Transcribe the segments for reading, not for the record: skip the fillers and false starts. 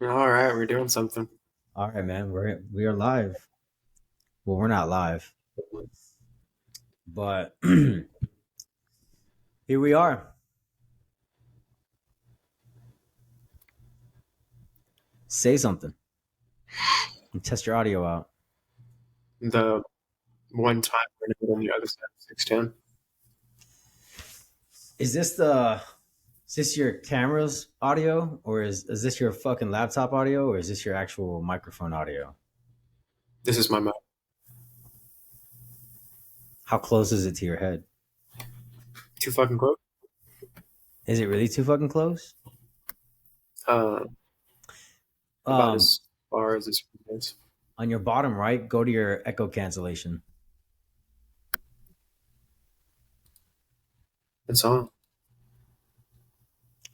All right, we're doing something. All right, man. We are live. Well, we're not live, but here we are. Say something and test your audio out. The one time we're not on the other side of 610. Is this the is this your camera's audio, or is this your fucking laptop audio, or is this your actual microphone audio? This is my mic. How close is it to your head? Too fucking close. Is it really too fucking close? Uh, about Um, as far as this is. on your bottom right, go to your echo cancellation. It's on.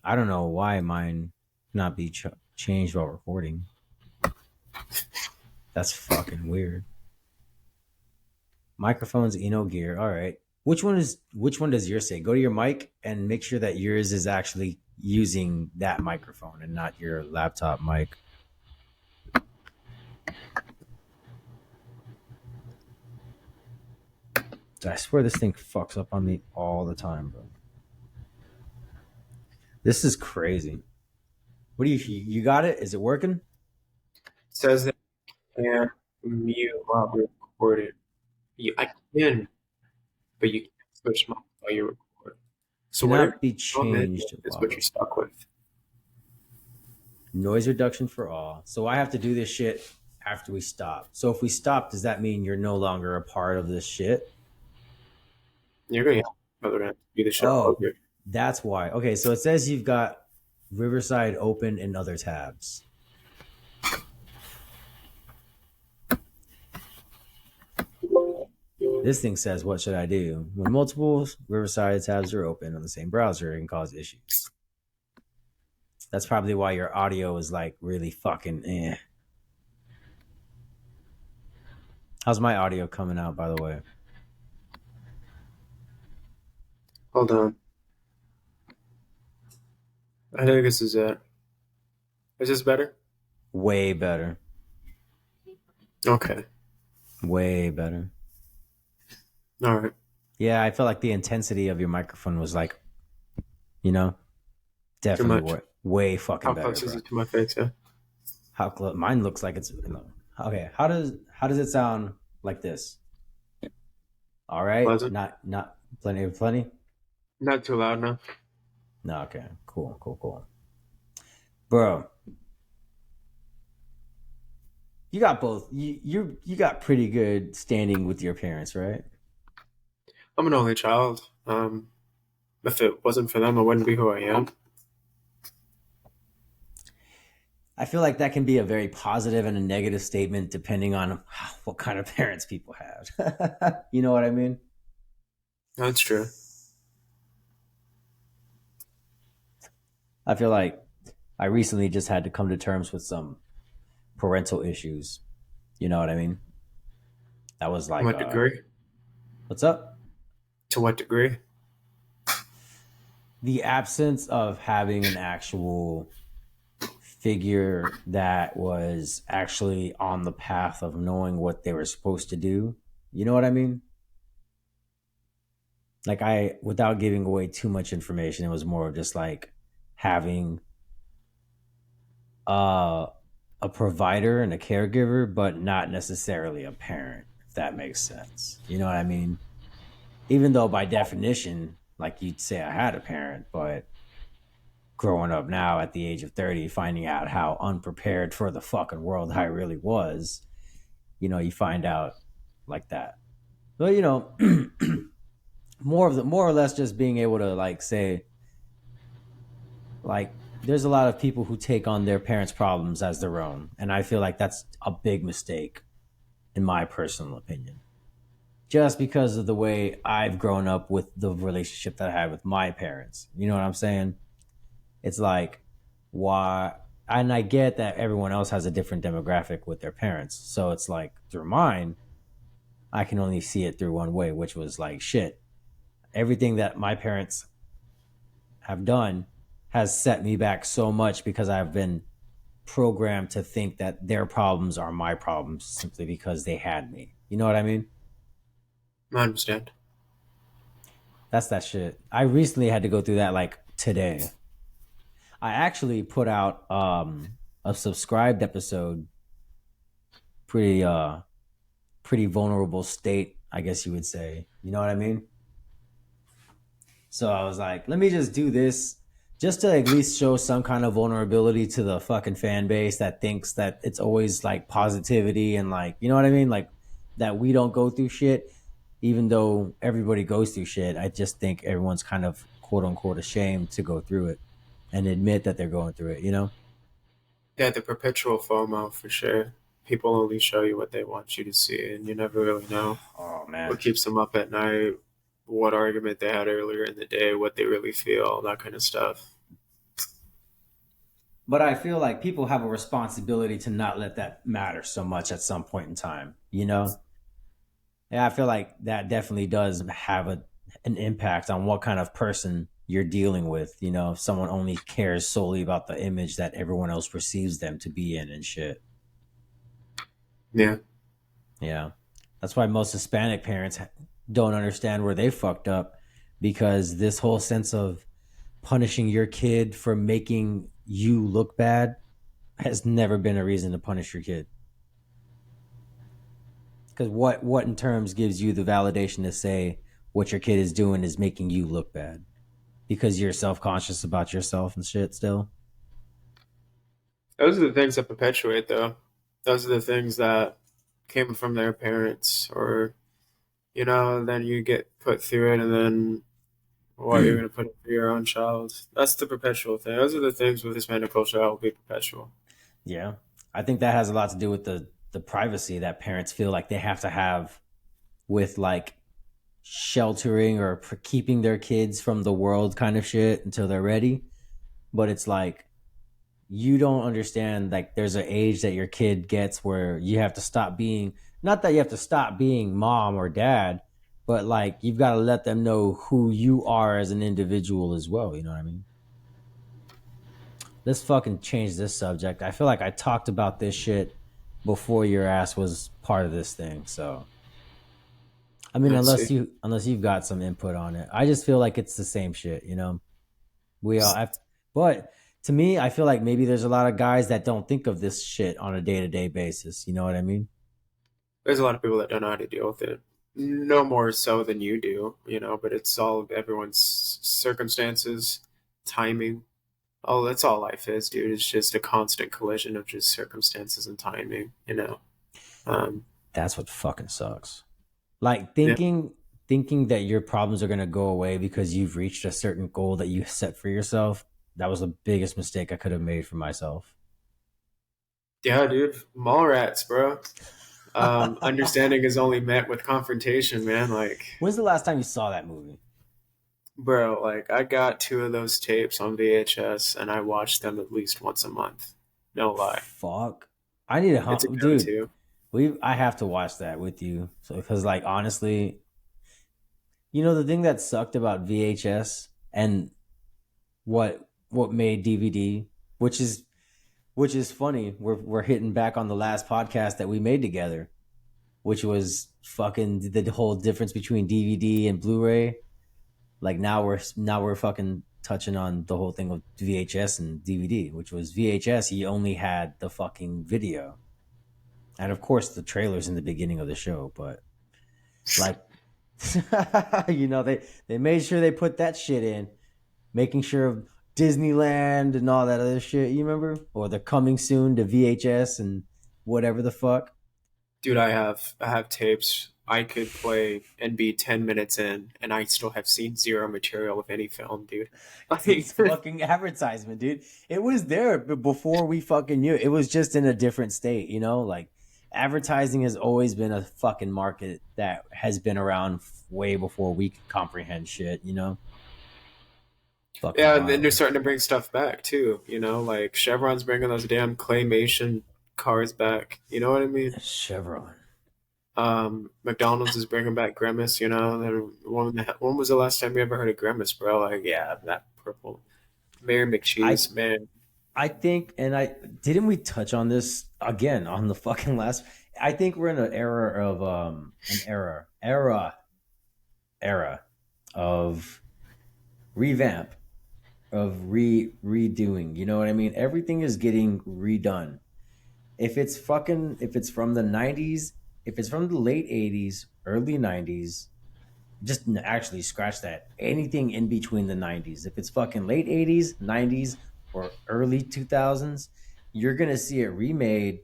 I don't know why mine not be changed while recording. That's fucking weird. Microphones, Eno gear. All right. Which one does yours say? Go to your mic and make sure that yours is actually using that microphone and not your laptop mic. I swear this thing fucks up on me all the time, bro. This is crazy. What do you got it? Is it working? It says that you can't mute while we're recording. I can, but you can't switch mic while you record. So whatever Cannot be you want changed is while what you're recording. stuck with. Noise reduction for all. So I have to do this shit after we stop. So if we stop, does that mean you're no longer a part of this shit? You're going to have to do the show Oh, over. that's why. Okay, so it says you've got Riverside open in other tabs. This thing says, what should I do? When multiple Riverside tabs are open on the same browser, it can cause issues. That's probably why your audio is like really fucking eh. How's my audio coming out, by the way? Hold on. I think this is it. Is this better? Way better. Okay. Way better. All right. Yeah, I feel like the intensity of your microphone was like, you know, Too definitely much. way fucking How better, close is bro. it to my face? Yeah. How close? Mine looks like it's okay. How does it sound like this? All right, Pleasant. not plenty. Not too loud enough. No, okay, cool, bro. You got both. You got pretty good standing with your parents, right? I'm an only child. If it wasn't for them, I wouldn't be who I am. I feel like that can be a very positive and a negative statement depending on what kind of parents people have. You know what I mean? That's true. I feel like I recently just had to come to terms with some parental issues. You know what I mean? That was To like, what degree? what's up? To what degree? The absence of having an actual figure that was actually on the path of knowing what they were supposed to do. You know what I mean? Like without giving away too much information, it was more of just like having uh, a provider and a caregiver, but not necessarily a parent, if that makes sense. You know what I mean? Even though by definition, like you'd say I had a parent, but growing up now at the age of 30, finding out how unprepared for the fucking world I really was, you find out like that. But more or less just being able to like say, like, there's a lot of people who take on their parents' problems as their own. And I feel like that's a big mistake in my personal opinion. Just because of the way I've grown up with the relationship that I had with my parents. You know what I'm saying? It's like, why? And I get that everyone else has a different demographic with their parents. So it's like, through mine, I can only see it through one way, which was like, shit, everything that my parents have done has set me back so much because I've been programmed to think that their problems are my problems simply because they had me. You know what I mean? I understand. That's that shit. I recently had to go through that like today. I actually put out a subscribed episode, pretty pretty vulnerable state, I guess you would say. You know what I mean? So I was like, let me just do this just to at least show some kind of vulnerability to the fucking fan base that thinks that it's always like positivity and like, you know what I mean? Like that we don't go through shit, even though everybody goes through shit. I just think everyone's kind of quote unquote ashamed to go through it and admit that they're going through it, you know? Yeah, the perpetual FOMO for sure. People only show you what they want you to see, and you never really know Oh what man. keeps them up at night, what argument they had earlier in the day, what they really feel, that kind of stuff. But I feel like people have a responsibility to not let that matter so much at some point in time, you know? Yeah, I feel like that definitely does have an impact on what kind of person you're dealing with. You know, if someone only cares solely about the image that everyone else perceives them to be in and shit. Yeah, Yeah. That's why most Hispanic parents don't understand where they fucked up, because this whole sense of punishing your kid for making you look bad has never been a reason to punish your kid. Because what in terms gives you the validation to say what your kid is doing is making you look bad? Because you're self conscious about yourself and shit still. those are the things that perpetuate, though. Those are the things that came from their parents, or then you get put through it, and then what you're going to put it for your own child. That's the perpetual thing. Those are the things with Hispanic culture that will be perpetual. Yeah. I think that has a lot to do with the privacy that parents feel like they have to have with like sheltering or keeping their kids from the world kind of shit until they're ready. But it's like you don't understand, like there's an age that your kid gets where you have to stop being, not that you have to stop being mom or dad, but like you've got to let them know who you are as an individual as well. You know what I mean? Let's fucking change this subject. I feel like I talked about this shit before your ass was part of this thing. So I mean, Let's see. unless you've got some input on it, I just feel like it's the same shit. You know, we all have, but to me, I feel like maybe there's a lot of guys that don't think of this shit on a day to day basis. You know what I mean? There's a lot of people that don't know how to deal with it. No more so than you do, but it's all everyone's circumstances, timing. Oh, that's all life is, dude. It's just a constant collision of just circumstances and timing. Um, That's what fucking sucks. Like yeah, thinking that your problems are gonna go away because you've reached a certain goal that you set for yourself. That was the biggest mistake I could have made for myself. yeah, dude. Mall rats, bro. Understanding is only met with confrontation, man. Like, When's the last time you saw that movie? bro, like I got two of those tapes on VHS, and I watched them at least once a month. No lie, Fuck. I need it's a a dude. go-to. I have to watch that with you. So because like honestly, you know the thing that sucked about VHS and what made DVD, which is funny. We're hitting back on the last podcast that we made together, which was fucking the whole difference between DVD and Blu-ray. Like now we're fucking touching on the whole thing of VHS and DVD, which was VHS. You only had the fucking video, and of course the trailers in the beginning of the show. But like, they made sure they put that shit in, making sure of Disneyland and all that other shit. You remember? Or they're coming soon to VHS and whatever the fuck. Dude, I have tapes I could play and be 10 minutes in, and I still have seen zero material of any film, dude. Because Like, it's fucking advertisement, dude. It was there before we fucking knew. It was just in a different state, you know? Like, advertising has always been a fucking market that has been around way before we could comprehend shit, you know? Fucking yeah, and then they're wild. starting to bring stuff back too. Like Chevron's bringing those damn claymation cars back. You know what I mean? Chevron. McDonald's is bringing back Grimace. When was the last time you ever heard of Grimace, bro? Like, yeah, that purple Mary I McCheese, man. I think, and I didn't we touch on this again on the fucking last. I think we're in an era of era of revamp, of redoing. You know what I mean? Everything is getting redone. If it's from the 90s, if it's from the late 80s, early 90s, just actually scratch that. Anything in between the 90s. If it's fucking late 80s, 90s, or early 2000s, you're going to see it remade,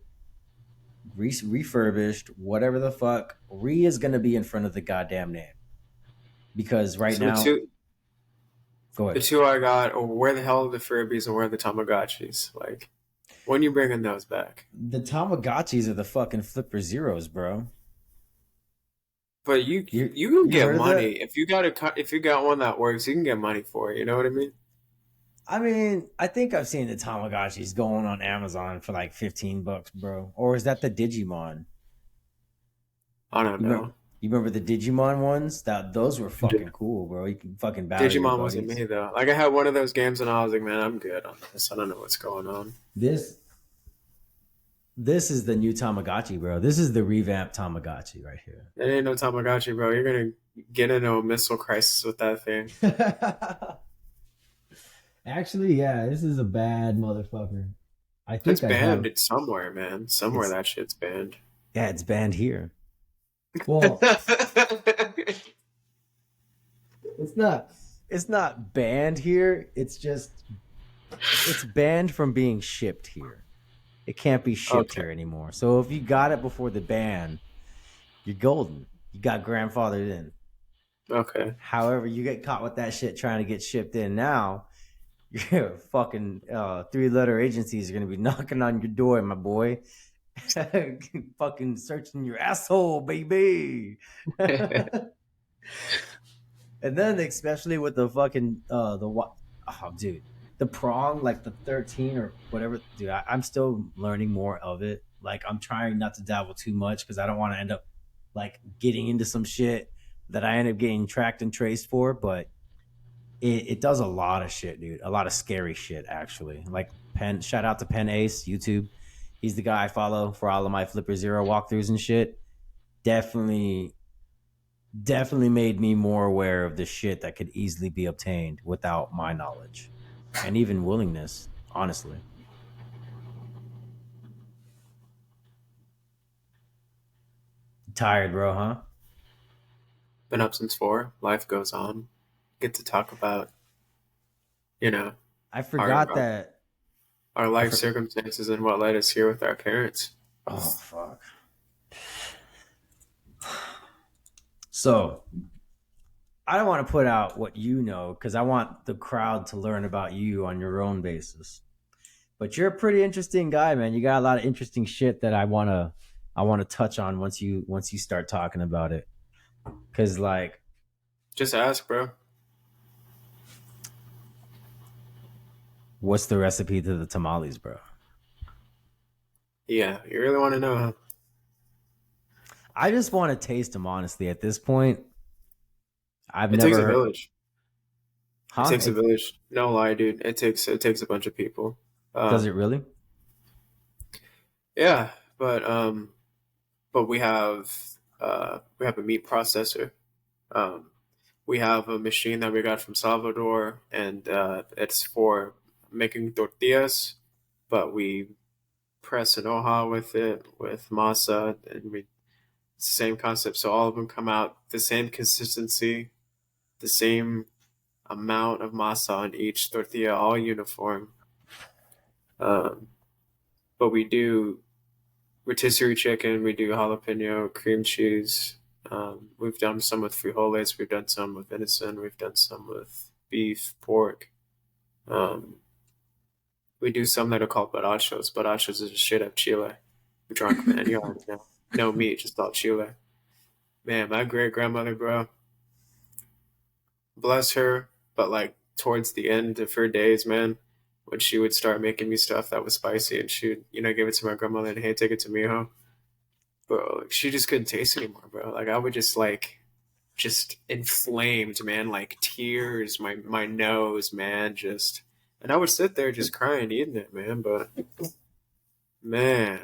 refurbished, whatever the fuck. Re is going to be in front of the goddamn name. Because right So now, go the ahead. two I got are where the hell are the Furbies and where are the Tamagotchis? Like, when you bringing those back? The Tamagotchis are the fucking Flipper Zeros, bro. But you can You get heard of money that? if you got one that works. You can get money for it. You know what I mean? I mean, I think I've seen the Tamagotchis going on Amazon for like $15, bro. Or is that the Digimon? I don't You remember? know. You remember the Digimon ones? That those were fucking cool, bro. You can fucking battle your Digimon wasn't buddies. me though. Like I had one of those games and I was like, man, I'm good on this. I don't know what's going on. This this is the new Tamagotchi, bro. This is the revamped Tamagotchi right here. It ain't no Tamagotchi, bro. You're gonna get into a missile crisis with that thing. Actually, yeah, this is a bad motherfucker. I It's think I banned. have It's somewhere, man. Somewhere it's that shit's banned. yeah, it's banned here. Well, it's not it's not banned here. It's just it's banned from being shipped here. It can't be shipped Okay. here anymore. So if you got it before the ban, you're golden. You got grandfathered in. Okay. However, you get caught with that shit trying to get shipped in now, your fucking three-letter agencies are gonna be knocking on your door, my boy. Fucking searching your asshole, baby. And then especially with the fucking oh dude, the prong, like the 13 or whatever, dude. I'm still learning more of it. Like I'm trying not to dabble too much because I don't want to end up like getting into some shit that I end up getting tracked and traced for. But it does a lot of shit, dude. A lot of scary shit, actually. Like Pen, shout out to Pen Ace YouTube. He's the guy I follow for all of my Flipper Zero walkthroughs and shit. Definitely, definitely made me more aware of the shit that could easily be obtained without my knowledge and even willingness. Honestly, tired, bro, huh? Been up since 4. Life goes on. Get to talk about, you know, I our forgot our, that. our I life for, circumstances and what led us here with our parents. oh fuck. So I don't want to put out what you know because I want the crowd to learn about you on your own basis. But you're a pretty interesting guy, man. You got a lot of interesting shit that I want to touch on once you start talking about it. Cause like, Just ask, bro. what's the recipe to the tamales, bro? Yeah, you really want to know, huh? I just want to taste them. Honestly, at this point, I've It takes a never, village. It huh? takes a village. No lie, dude. It takes a bunch of people. Does it Um, really? yeah, but we have a meat processor. Um, we have a machine that we got from Salvador, and it's for making tortillas. But we press an hoja with it with masa, and we it's the same concept. So all of them come out the same consistency, the same amount of masa on each tortilla, all uniform. Um, but we do rotisserie chicken, we do jalapeno, cream cheese. We've done some with frijoles, we've done some with venison, we've done some with beef, pork. Um, we do some that are called barachos. Barachos is just straight up chile. You're drunk, man. You already know. No meat, just all chile. Man, my great grandmother, bro, bless her, but like towards the end of her days, man, when she would start making me stuff that was spicy and she would, give it to my grandmother and hey, take it to me, huh? Bro, like, she just couldn't taste anymore, bro. Like I would just inflamed, man, like tears, my nose, man, just And I would sit there just crying eating it, man. But man,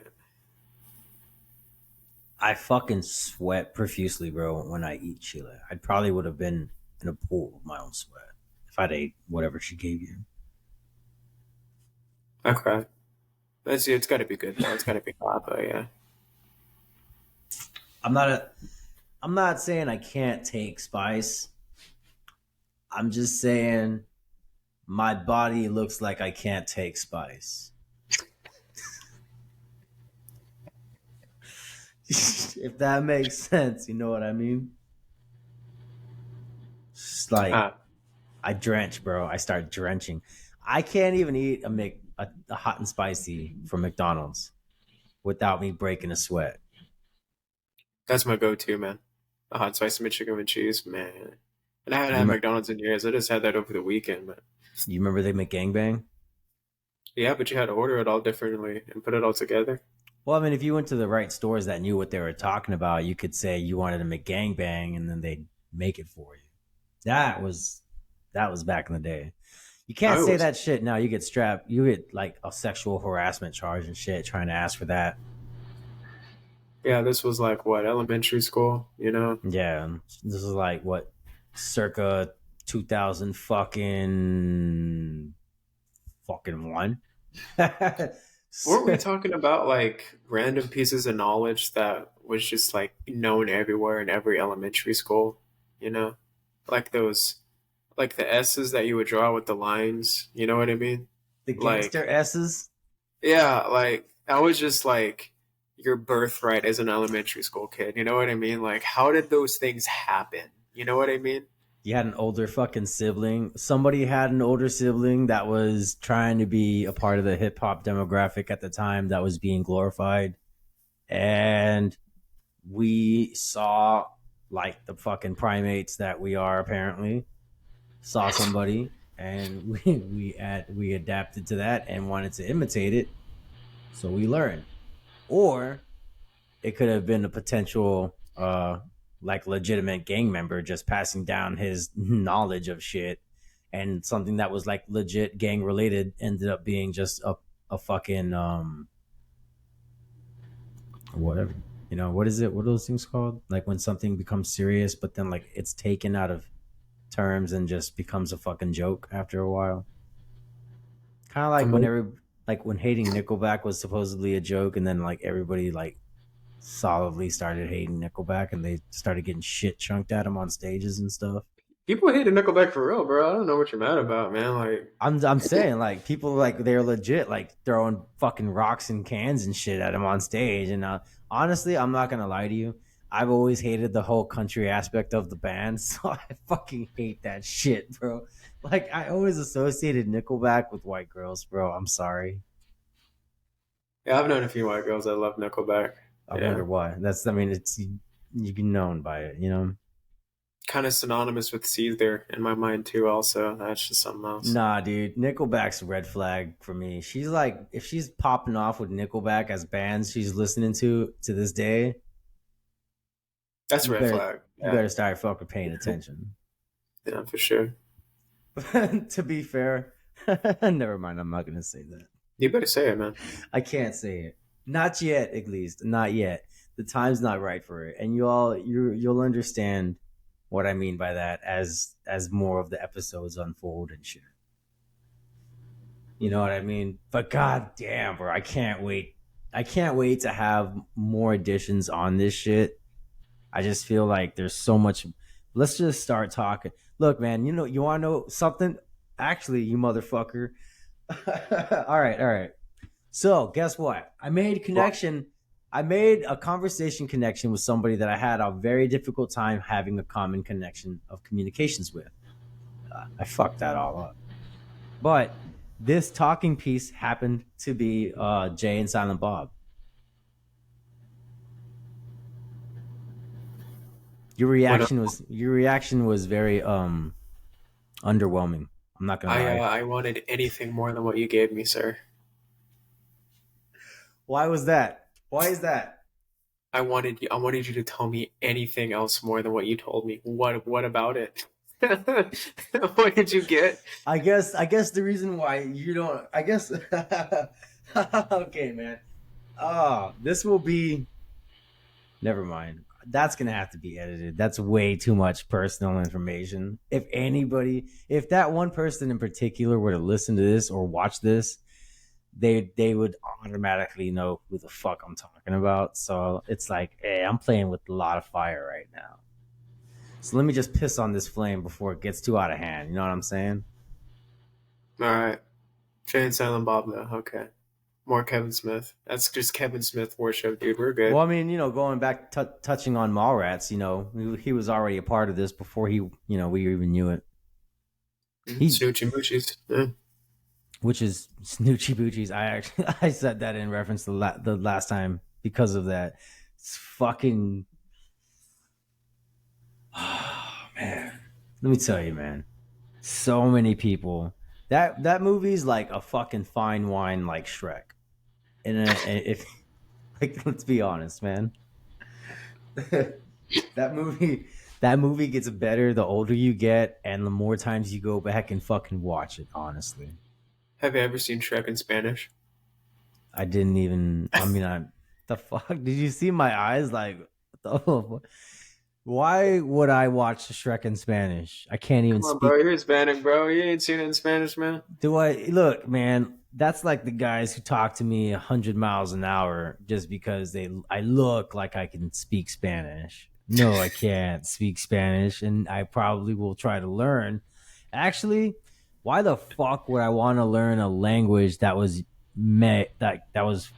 I fucking sweat profusely, bro, when I eat Sheila. I probably would have been in a pool of my own sweat if I'd ate whatever she gave you. I cry. It's got to be good though. It's got to be hot, but yeah. I'm not a I'm not saying I can't take spice. I'm just saying my body looks like I can't take spice. If that makes sense, you know what I mean? It's like Ah, I drench, bro. I start drenching. I can't even eat a hot and spicy from McDonald's without me breaking a sweat. that's my go-to, man. The hot spicy chicken and cheese, man. And I haven't You had me- McDonald's in years. I just had that over the weekend, but you remember they McGangbang? yeah, but you had to order it all differently and put it all together. Well, I mean, if you went to the right stores that knew what they were talking about, you could say you wanted a McGangbang, and then they'd make it for you. That was that was back in the day. You can't I say was, that shit now. You get strapped. You get like a sexual harassment charge and shit trying to ask for that. yeah, this was like what, elementary school, you know? Yeah, this is like what, circa 2000 fucking one. Weren't we talking about like random pieces of knowledge that was just like known everywhere in every elementary school, you know? Like those, like the S's that you would draw with the lines, you know what I mean? The gangster Like, S's. yeah, like that was just like your birthright as an elementary school kid, you know what I mean? Like, how did those things happen? You know what I mean? You had an older fucking sibling. Somebody had an older sibling that was trying to be a part of the hip hop demographic at the time that was being glorified. And we saw, like the fucking primates that we are apparently, saw somebody and we adapted to that and wanted to imitate it. So we learned. Or it could have been a potential like legitimate gang member just passing down his knowledge of shit, and something that was like legit gang related ended up being just a fucking whatever. You know, what is it, what are those things called, like when something becomes serious but then like it's taken out of terms and just becomes a fucking joke after a while. Kind of like Come like when hating Nickelback was supposedly a joke, and then like everybody like solidly started hating Nickelback, and they started getting shit chunked at them on stages and stuff. People hated Nickelback for real, bro. I don't know what you're mad about, man. Like, I'm saying like people like they're legit like throwing fucking rocks and cans and shit at him on stage. And honestly, I'm not gonna lie to you. I've always hated the whole country aspect of the band, so I fucking hate that shit, bro. Like I always associated Nickelback with white girls, bro. I'm sorry. yeah, I've known a few white girls that love Nickelback. I wonder Yeah, why. That's I mean, it's you can known by it, you know. kind of synonymous with Caesar in my mind too. Also, that's just something else. Nah, dude. Nickelback's a red flag for me. She's like, if she's popping off with Nickelback as bands she's listening to this day, That's a you red better flag. you Yeah, better start fucking paying attention. yeah, for sure. To be fair, never mind. I'm not gonna say that. You better say it, man. I can't say it. Not yet, at least. Not yet. The time's not right for it, and you'll understand what I mean by that as more of the episodes unfold and shit. You know what I mean? But god damn, bro, I can't wait. I can't wait to have more additions on this shit. I just feel like there's so much. Let's just start talking. Look, man, you know, you want to know something? Actually, you motherfucker. All right. So, guess what? I made a Well, connection. I made a conversation connection with somebody that I had a very difficult time having a common connection of communications with. I fucked that all up. But this talking piece happened to be Jay and Silent Bob. when Your reaction was very underwhelming. I'm not gonna lie. I wanted anything more than what you gave me, sir. Why was that? Why is that? I wanted you to tell me anything else more than what you told me. What about it? What did you get? I guess the reason why you don't I guess okay, man. Oh, this will be never mind. That's gonna have to be edited. That's way too much personal information. If that one person in particular were to listen to this or watch this, they would automatically know who the fuck I'm talking about. So it's like, hey, I'm playing with a lot of fire right now. So let me just piss on this flame before it gets too out of hand. You know what I'm saying? All right. Jay and Silent Bob, though. Okay. More Kevin Smith. That's just Kevin Smith worship, dude. We're Well, good. I mean, going back, touching on Mallrats, he was already a part of this before we even knew it. He, Snoochie Moochies. Yeah. which is Snoochie Boochies. I actually I said that in reference to the last time because of that. It's fucking. Oh, man, let me tell you, man. So many people. That movie's like a fucking fine wine, like Shrek. And if like, let's be honest, man. that movie that movie gets better the older you get and the more times you go back and fucking watch it, honestly. Have you ever seen Shrek in Spanish? I didn't even I mean I the fuck did you see my eyes like oh, why would I watch Shrek in Spanish? I can't even Come on, bro. speak. You're Hispanic, bro. You ain't seen it in Spanish, man. Do I look, man? That's like the guys who talk to me 100 miles an hour just because I look like I can speak Spanish. No, I can't speak Spanish, and I probably will try to learn. Actually, why the fuck would I want to learn a language that was that was?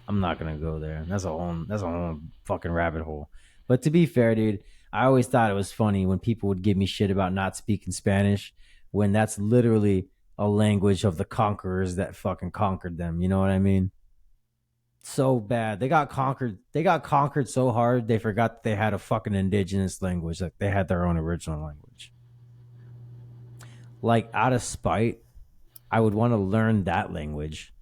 I'm not gonna go there. That's a whole fucking rabbit hole. But to be fair, dude, I always thought it was funny when people would give me shit about not speaking Spanish when that's literally a language of the conquerors that fucking conquered them. You know what I mean? So bad. They got conquered. They got conquered so hard they forgot that they had a fucking indigenous language. Like they had their own original language. Like out of spite, I would want to learn that language.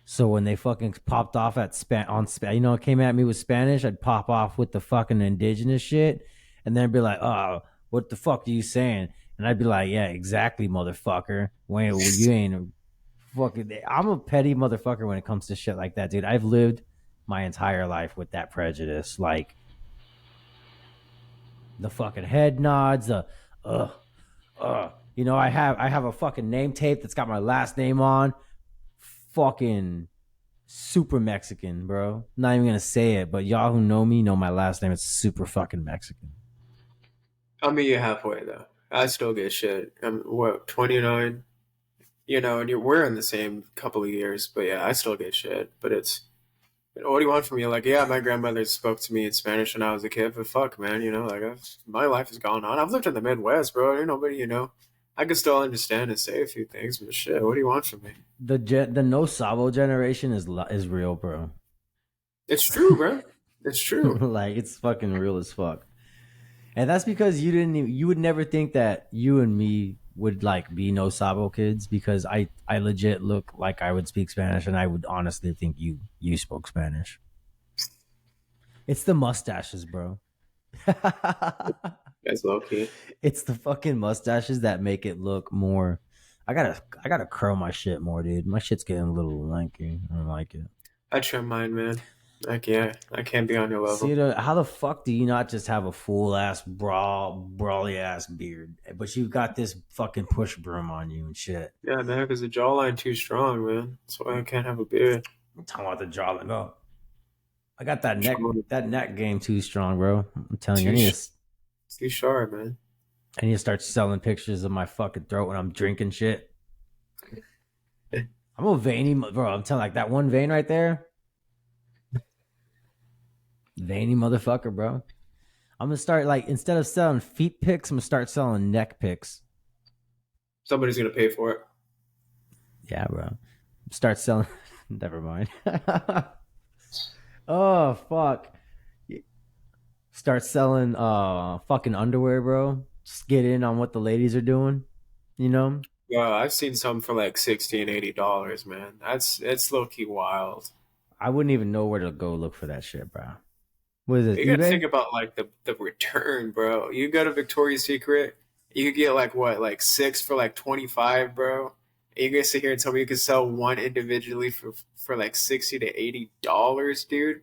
So when they fucking popped off came at me with Spanish, I'd pop off with the fucking indigenous shit, and then be like, "Oh, what the fuck are you saying?" And I'd be like, "Yeah, exactly, motherfucker. Wait, well, you ain't fucking." I'm a petty motherfucker when it comes to shit like that, dude. I've lived my entire life with that prejudice, like the fucking head nods, the uh, I have a fucking name tape that's got my last name on, fucking super Mexican, bro. Not even gonna say it, but y'all who know me know my last name is super fucking Mexican. I'll meet you halfway, though. I still get shit. I'm, what, 29? And we're in the same couple of years, but yeah, I still get shit. But what do you want from me? Like, yeah, my grandmother spoke to me in Spanish when I was a kid, but fuck, man, like, my life has gone on. I've lived in the Midwest, bro. Nobody, I can still understand and say a few things, but shit, what do you want from me? The no sabo generation is real, bro. It's true, bro. It's true. Like it's fucking real as fuck. And that's because you would never think that you and me would like be no sabo kids because I legit look like I would speak Spanish and I would honestly think you spoke Spanish. It's the mustaches, bro. That's low key. It's the fucking mustaches that make it look more. I gotta curl my shit more, dude. My shit's getting a little lanky. I don't like it. I trim mine, man. I can't be on your See, level. how the fuck do you not just have a full ass brawly ass beard, but you've got this fucking push broom on you and shit? Yeah, man, because the jawline too strong, man. That's why I can't have a beard. I'm talking about the jaw. No, I got Strong, that neck game too strong, bro. I'm telling you, too, too sharp, man. I need to start selling pictures of my fucking throat when I'm drinking shit. I'm a veiny, bro. I'm telling like that one vein right there, veiny motherfucker, bro. I'm gonna start like instead of selling feet pics, I'm gonna start selling neck pics. Somebody's gonna pay for it. Yeah, bro. Start selling. Never mind. Oh fuck. Start selling fucking underwear, bro. Just get in on what the ladies are doing. You know? Yeah, I've seen some for like $60 and $80, man. It's low key wild. I wouldn't even know where to go look for that shit, bro. What is it? You gotta think eBay? about like the return, bro. You go to Victoria's Secret. You could get like what, like six for like 25, bro. And you're gonna sit here and tell me you could sell one individually for like $60 to $80, dude?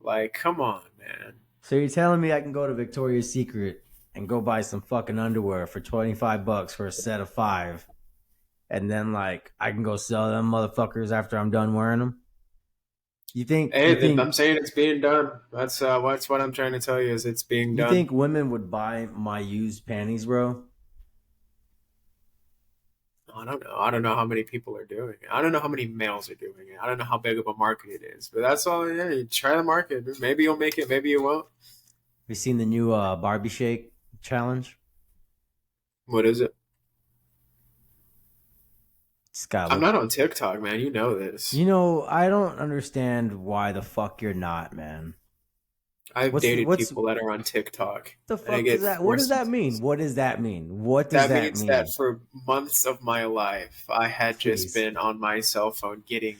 Like, come on, man. So you're telling me I can go to Victoria's Secret and go buy some fucking underwear for $25 for a set of five, and then like I can go sell them motherfuckers after I'm done wearing them? You think you Hey, think I'm saying it's being done. That's what I'm trying to tell you is it's being you done. think women would buy my used panties, bro? I don't know. I don't know how many people are doing it. I don't know how many males are doing it. I don't know how big of a market it is. But that's all. Yeah, you try the market. Maybe you'll make it. Maybe you won't. Have you seen the new Barbie Shake challenge? What is it? It's got I'm look. not on TikTok, man. You know this. You know, I don't understand why the fuck you're not, man. I've What's dated what's people that are on TikTok, the and I fuck does get that? What does that forced. mean? What does that mean? What does That that means that mean? for months of my life, I had just Please. been on my cell phone getting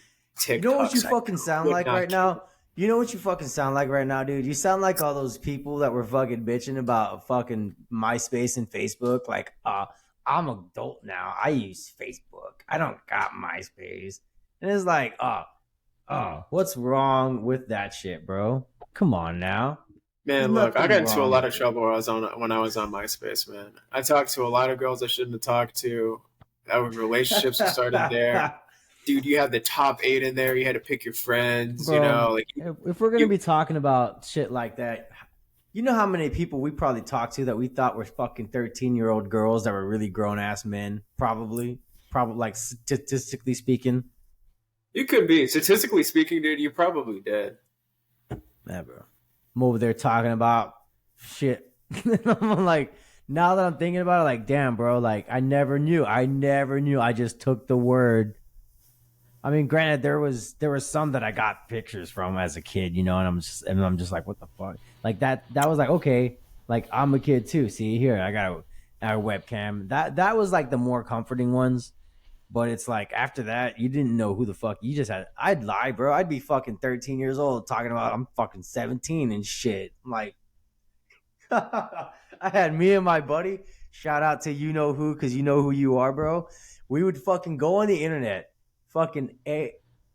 You know what you TikToks I fucking sound could like not right get. now? You know what you fucking sound like right now, dude? You sound like all those people that were fucking bitching about fucking MySpace and Facebook. Like, I'm an adult now. I use Facebook. I don't got MySpace. And it's like, what's wrong with that shit, bro? Come on now. There's Man, look, I nothing got into a wrong lot with of it. trouble when I was on MySpace, man. I talked to a lot of girls I shouldn't have talked to. Our relationships have started there. Dude, you had the top eight in there. You had to pick your friends. You Bro, know, like if we're gonna you be talking about shit like that, you know how many people we probably talked to that we thought were fucking 13-year-old girls that were really grown ass men, probably like statistically speaking. you could be statistically speaking, dude. You probably did. Yeah, bro. I'm over there talking about shit. I'm like, now that I'm thinking about it, like, damn, bro, like I never knew. I just took the word. I mean, granted, there was some that I got pictures from as a kid, you know, and I'm just like, what the fuck? Like that was like, okay, like I'm a kid too. See here, I got a webcam. That was like the more comforting ones. But it's like after that, you didn't know who the fuck you just had. I'd lie, bro. I'd be fucking 13 years old talking about I'm fucking 17 and shit. I'm like, I had me and my buddy. Shout out to you know who, because you know who you are, bro. We would fucking go on the internet, fucking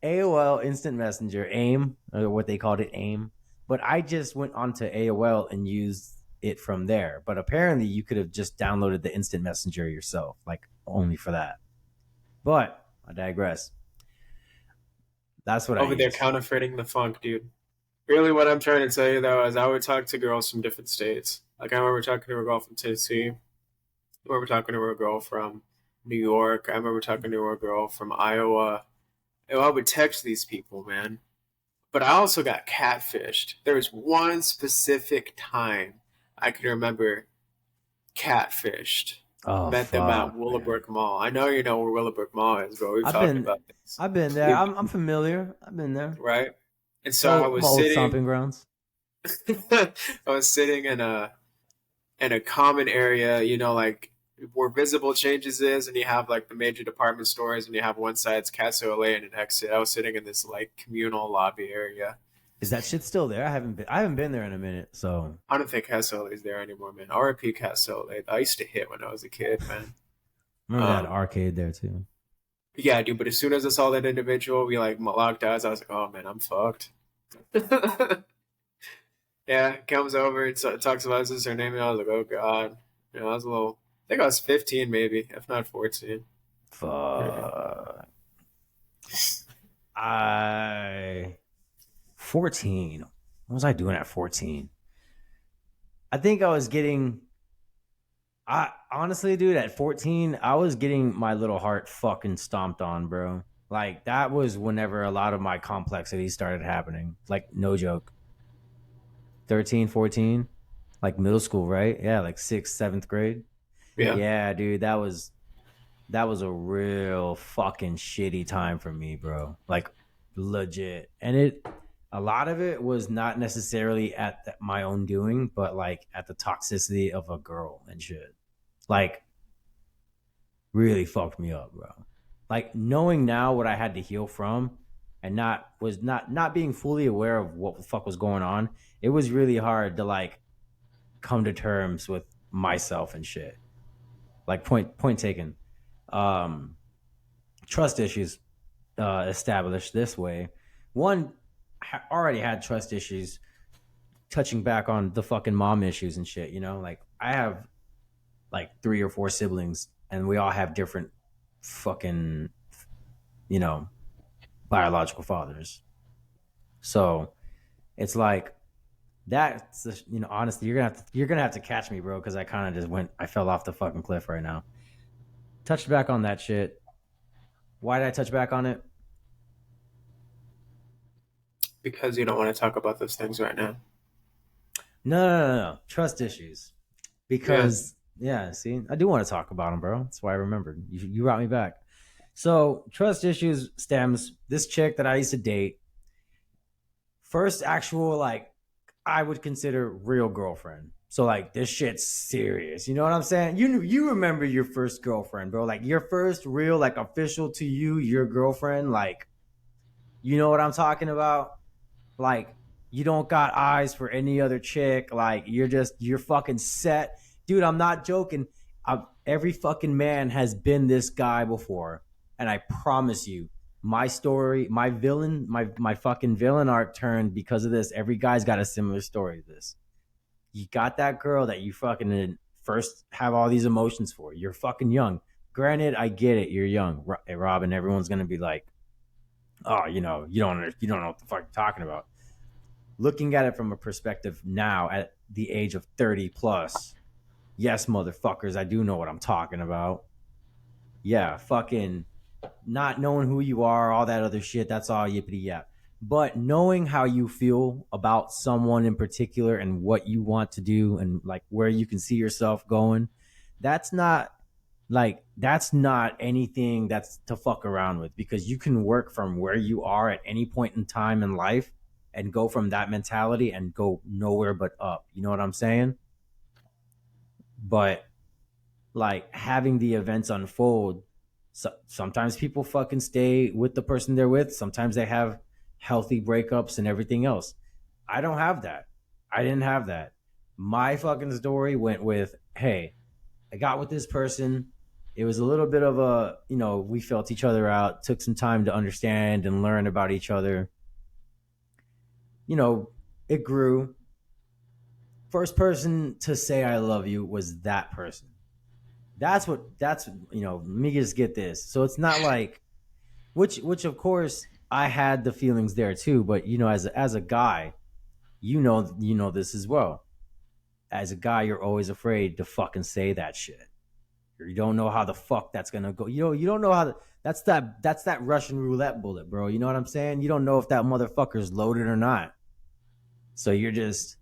AOL Instant Messenger, AIM, or what they called it, AIM. But I just went onto AOL and used it from there. But apparently, you could have just downloaded the Instant Messenger yourself, like only for that. But I digress. That's what I Over there use. counterfeiting the funk, dude. Really, what I'm trying to tell you though is I would talk to girls from different states. Like I remember talking to a girl from Tennessee. I remember talking to a girl from New York. I remember talking to a girl from Iowa. And I would text these people, man. But I also got catfished. There was one specific time I can remember catfished. Oh Met them at fuck, man. Willowbrook Mall. I know you know where Willowbrook Mall is, but we've I've talked been about this. I've been there. We've, I'm familiar. I've been there. right? And My so I old, my was old sitting stomping grounds. I was sitting in a common area, you know, like where visible changes is, and you have like the major department stores, and you have one side's Casa Olay and an exit. I was sitting in this like communal lobby area. Is that shit still there? I haven't been there in a minute. So I don't think Casa Olay is there anymore, man. RIP Casa Olay. I used to hit when I was a kid, man. remember that Um, arcade there too. yeah, dude. But as soon as I saw that individual, we like locked eyes. I was like, oh man, I'm fucked. Yeah, comes over and talks about his her name, and I was like, oh god. You know, I was a little. I think I was 15, maybe, if not 14. Yeah. Fuck. I 14. What was I doing at 14? I think I was getting. I honestly, dude, at 14, I was getting my little heart fucking stomped on, bro. Like that was whenever a lot of my complexities started happening. Like no joke. 13, 14, like middle school, right? Yeah, like 6th, 7th grade. Yeah. Yeah, dude, that was a real fucking shitty time for me, bro. Like legit. And a lot of it was not necessarily at my own doing, but like at the toxicity of a girl and shit. Like really fucked me up, bro. Like knowing now what I had to heal from and not being fully aware of what the fuck was going on, it was really hard to like come to terms with myself and shit. Like point taken. Um, Trust issues established this way. One already had trust issues, touching back on the fucking mom issues and shit. You know, like I have like 3 or 4 siblings, and we all have different fucking you know biological fathers. So it's like that's honestly, you're gonna have to catch me, bro, because I fell off the fucking cliff right now. Touched back on that shit. Why did I touch back on it? Because you don't want to talk about those things right now. No. Trust issues. Yeah. Because yeah, see, I do want to talk about them, bro. That's why I remembered. You brought me back. So trust issues stems this chick that I used to date. First actual like I would consider real girlfriend. So like this shit's serious. You know what I'm saying? You remember your first girlfriend, bro? Like your first real like official to you, your girlfriend. Like you know what I'm talking about? Like you don't got eyes for any other chick. Like you're fucking set, dude. I'm not joking. Every fucking man has been this guy before, and I promise you, my story, my fucking villain arc turned because of this. Every guy's got a similar story to this. You got that girl that you fucking first have all these emotions for. You're fucking young. Granted, I get it. You're young, Robin. Everyone's gonna be like, oh, you don't know what the fuck you're talking about. Looking at it from a perspective now at the age of 30 plus, yes, motherfuckers, I do know what I'm talking about. Yeah, fucking not knowing who you are, all that other shit, that's all yippity yap. But knowing how you feel about someone in particular and what you want to do and like where you can see yourself going, that's not that's not anything that's to fuck around with, because you can work from where you are at any point in time in life and go from that mentality and go nowhere but up. You know what I'm saying? But like having the events unfold, sometimes people fucking stay with the person they're with. Sometimes they have healthy breakups and everything else. I don't have that. I didn't have that. My fucking story went with, hey, I got with this person. It was a little bit of we felt each other out, took some time to understand and learn about each other. You know, it grew. First person to say I love you was that person. Let me just get this. So it's not like which of course I had the feelings there too, but as a guy, you know this as well. As a guy, you're always afraid to fucking say that shit. You don't know how the fuck that's gonna go. You don't know how that's that Russian roulette bullet, bro. You know what I'm saying? You don't know if that motherfucker's loaded or not. So you're just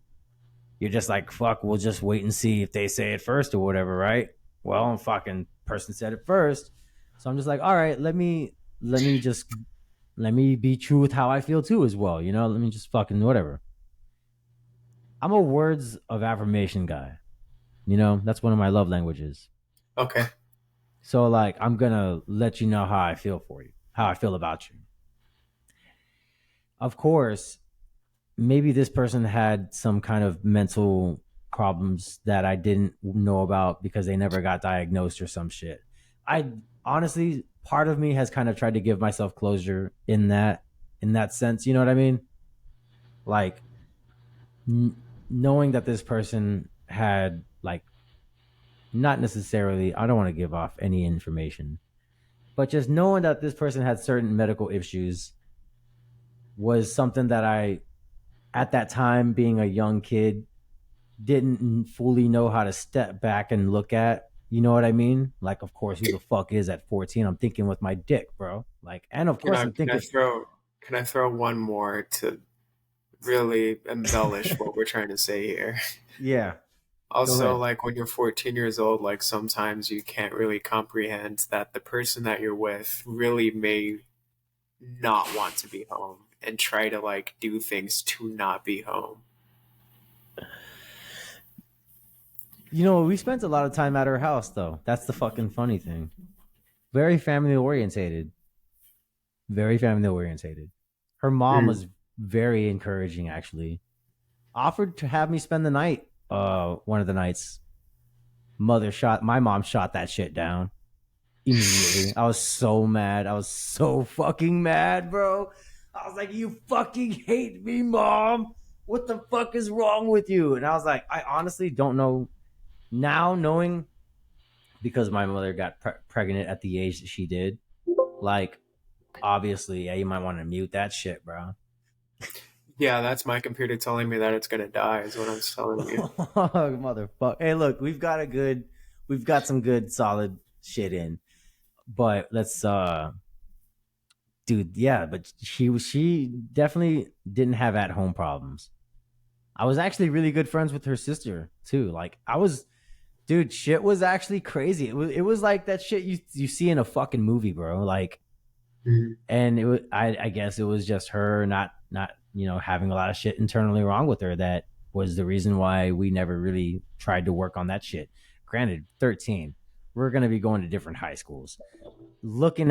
like, fuck, we'll just wait and see if they say it first or whatever, right? Well, fucking person said it first. So I'm just like, all right, let me be true with how I feel too as well. Let me just fucking whatever. I'm a words of affirmation guy. That's one of my love languages. Okay. So like I'm gonna let you know how I feel for you, how I feel about you. Of course, maybe this person had some kind of mental problems that I didn't know about because they never got diagnosed or some shit. I honestly, part of me has kind of tried to give myself closure in that sense. You know what I mean? Like knowing that this person had like not necessarily. I don't want to give off any information, but just knowing that this person had certain medical issues was something that I, at that time, being a young kid, didn't fully know how to step back and look at. You know what I mean? Like, of course, who the fuck is at 14? I'm thinking with my dick, bro. Like, and of Can course, I I'm can I thinking, throw can I throw one more to really embellish what we're trying to say here? yeah, go Also, ahead. like when you're 14 years old, like sometimes you can't really comprehend that the person that you're with really may not want to be home and try to like do things to not be home. We spent a lot of time at her house, though. That's the fucking funny thing. Very family orientated. Very family orientated. Her mom Mm. was very encouraging, actually. Offered to have me spend the night, one of the nights. My mom shot that shit down immediately. I was so mad. I was so fucking mad, bro. I was like, you fucking hate me, mom. What the fuck is wrong with you? And I was like, I honestly don't know now, knowing because my mother got pregnant at the age that she did. Like, obviously, yeah, you might want to mute that shit, bro. Yeah, that's my computer telling me that it's gonna die, is what I'm telling you. Motherfucker. Hey, look, we've got some good, solid shit in. But let's, dude, yeah, but she definitely didn't have at home problems. I was actually really good friends with her sister too. Like, I was, dude, shit was actually crazy. It was like that shit you see in a fucking movie, bro. Like, Mhm. and it was I guess it was just her not having a lot of shit internally wrong with her that was the reason why we never really tried to work on that shit. Granted, 13, we're gonna be going to different high schools. Looking